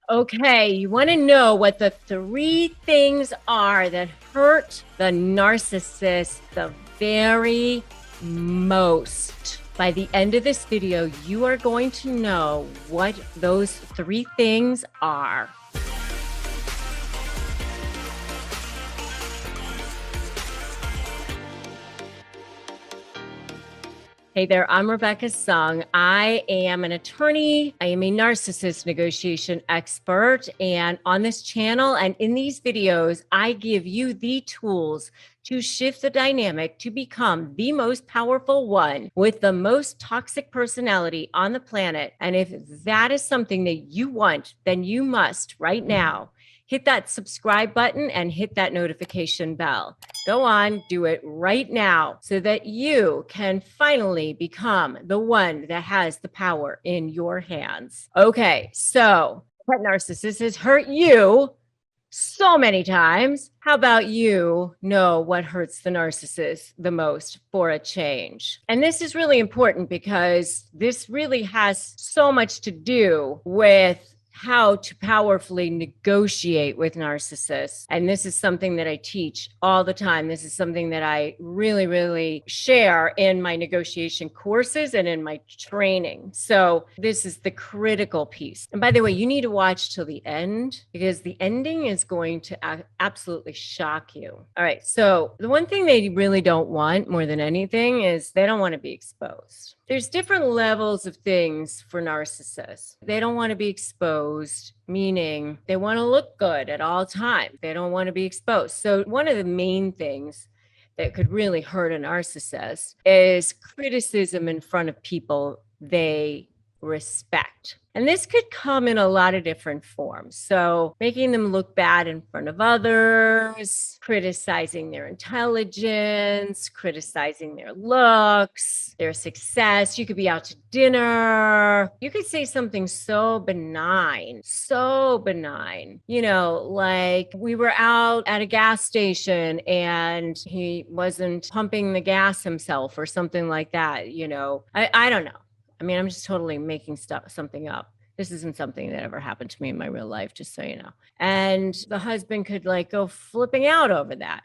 Okay, you want to know what the three things are that hurt the narcissist the very most. By the end of this video, you are going to know what those three things are. Hey there, I'm Rebecca Zung. I am an attorney. I am a narcissist negotiation expert. And on this channel and in these videos, I give you the tools to shift the dynamic to become the most powerful one with the most toxic personality on the planet. And if that is something that you want, then you must right now hit that subscribe button and hit that notification bell. Go on, do it right now so that you can finally become the one that has the power in your hands. Okay, so that narcissist has hurt you so many times. How about you know what hurts the narcissist the most for a change? And this is really important because this really has so much to do with how to powerfully negotiate with narcissists. And this is something that I teach all the time. This is something that I really share in my negotiation courses and in my training. So this is the critical piece. And by the way, you need to watch till the end because the ending is going to absolutely shock you. All right. So the one thing they really don't want more than anything is they don't want to be exposed. There's different levels of things for narcissists. They don't want to be exposed, meaning they want to look good at all times. They don't want to be exposed. So one of the main things that could really hurt a narcissist is criticism in front of people they respect. And this could come in a lot of different forms. So making them look bad in front of others, criticizing their intelligence, criticizing their looks, their success. You could be out to dinner. You could say something so benign, you know, like we were out at a gas station and he wasn't pumping the gas himself or something like that. You know, I don't know. I mean, I'm just totally making something up. This isn't something that ever happened to me in my real life, just so you know. And the husband could like go flipping out over that.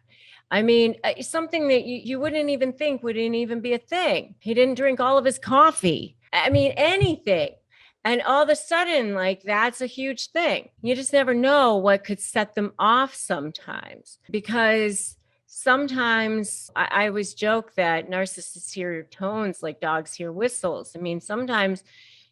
I mean, something that you wouldn't even think wouldn't even be a thing. He didn't drink all of his coffee. I mean, anything. And all of a sudden, like, that's a huge thing. You just never know what could set them off sometimes because sometimes I always joke that narcissists hear tones like dogs hear whistles. I mean, sometimes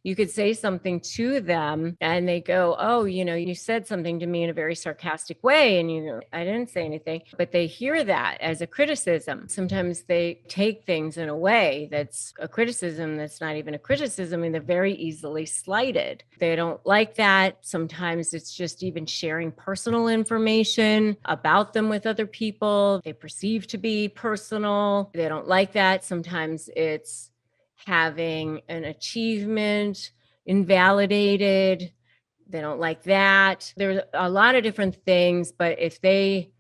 you could say something to them and they go, oh, you know, you said something to me in a very sarcastic way. And, you know, I didn't say anything, but they hear that as a criticism. Sometimes they take things in a way that's a criticism that's not even a criticism, and they're very easily slighted. They don't like that. Sometimes it's just even sharing personal information about them with other people. They perceive to be personal. They don't like that. Sometimes it's having an achievement invalidated. They don't like that. There's a lot of different things, but if they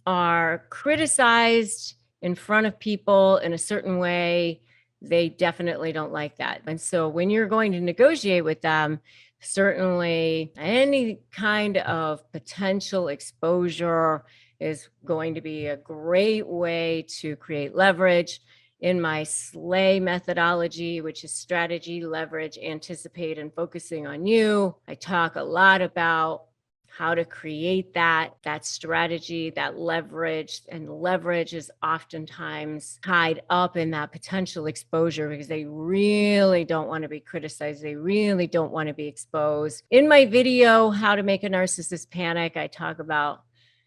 are criticized in front of people in a certain way, they definitely don't like that. And so when you're going to negotiate with them, certainly any kind of potential exposure is going to be a great way to create leverage. In my SLAY methodology, which is strategy, leverage, anticipate, and focusing on you, I talk a lot about how to create that strategy, that leverage. And leverage is oftentimes tied up in that potential exposure because they really don't want to be criticized. They really don't want to be exposed. In my video, How to Make a Narcissist Panic, I talk about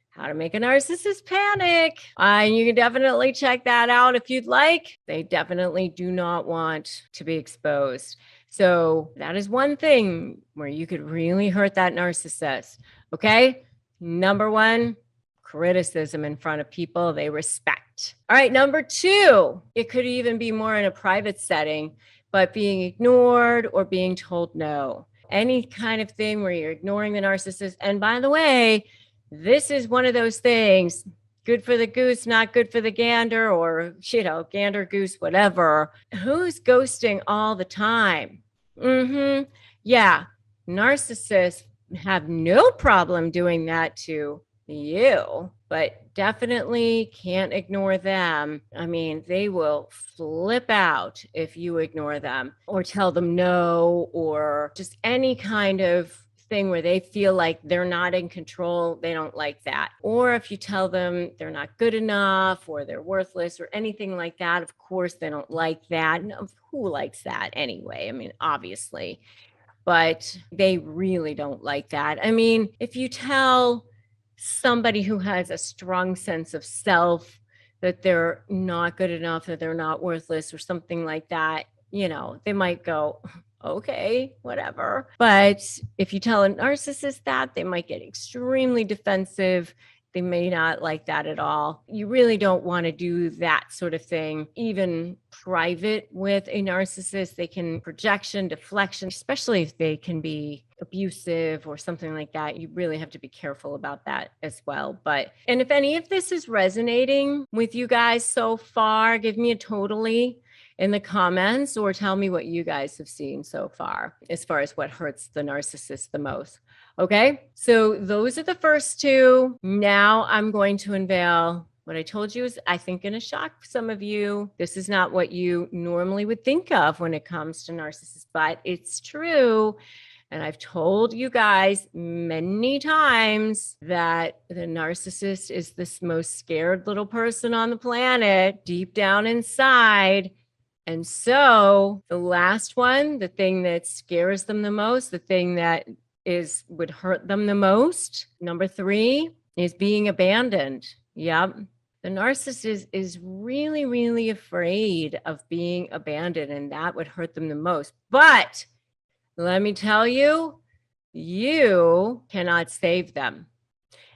how to make a narcissist panic. And you can definitely check that out if you'd like. They definitely do not want to be exposed. So that is one thing where you could really hurt that narcissist. Okay. Number one, criticism in front of people they respect. All right. Number two, it could even be more in a private setting, but being ignored or being told no. Any kind of thing where you're ignoring the narcissist. And by the way, this is one of those things, good for the goose, not good for the gander, or, you know, gander, goose, whatever. Who's ghosting all the time? Yeah. Narcissists have no problem doing that to you, but definitely can't ignore them. I mean, they will flip out if you ignore them or tell them no, or just any kind of thing where they feel like they're not in control. They don't like that. Or if you tell them they're not good enough or they're worthless or anything like that, of course, they don't like that. And who likes that anyway? I mean, obviously, but they really don't like that. I mean, if you tell somebody who has a strong sense of self that they're not good enough, that they're not worthless or something like that, they might go, okay, whatever. But if you tell a narcissist that, they might get extremely defensive. They may not like that at all. You really don't want to do that sort of thing, even private with a narcissist. They can projection, deflection, especially if they can be abusive or something like that. You really have to be careful about that as well. And if any of this is resonating with you guys so far, give me a totally in the comments or tell me what you guys have seen so far as what hurts the narcissist the most. Okay, so those are the first two. Now I'm going to unveil what I told you is, I think, going to shock some of you. This is not what you normally would think of when it comes to narcissists, but it's true. And I've told you guys many times that the narcissist is this most scared little person on the planet, deep down inside. And so the last one, the thing that scares them the most, the thing that would hurt them the most, number 3, is being abandoned. Yep. The narcissist is really, really afraid of being abandoned, and that would hurt them the most. But let me tell you, you cannot save them.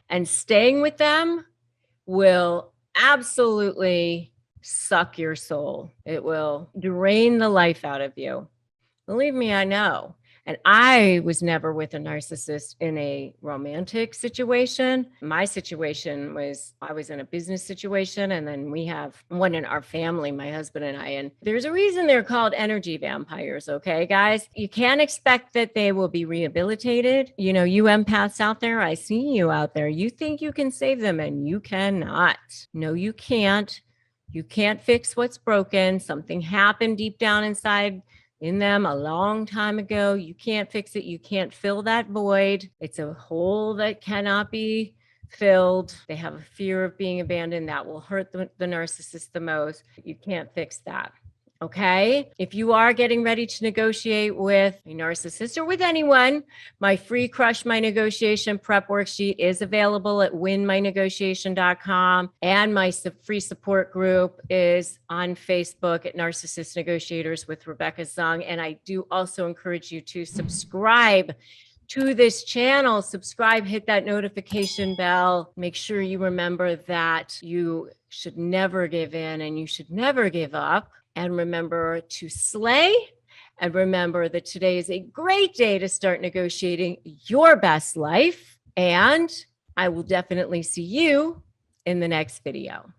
And staying with them will absolutely suck your soul. It will drain the life out of you. Believe me, I know. And I was never with a narcissist in a romantic situation. My situation was, I was in a business situation, and then we have one in our family, my husband and I. And there's a reason they're called energy vampires, okay, guys? You can't expect that they will be rehabilitated. You empaths out there, I see you out there. You think you can save them, and you cannot. No, you can't. You can't fix what's broken. Something happened deep down inside in them a long time ago. You can't fix it. You can't fill that void. It's a hole that cannot be filled. They have a fear of being abandoned that will hurt the narcissist the most. You can't fix that. Okay. If you are getting ready to negotiate with a narcissist or with anyone, my free Crush My Negotiation prep worksheet is available at winmynegotiation.com. And my free support group is on Facebook at Narcissist Negotiators with Rebecca Zung. And I do also encourage you to subscribe to this channel. Subscribe, hit that notification bell. Make sure you remember that you should never give in and you should never give up. And remember to slay. And remember that today is a great day to start negotiating your best life. And I will definitely see you in the next video.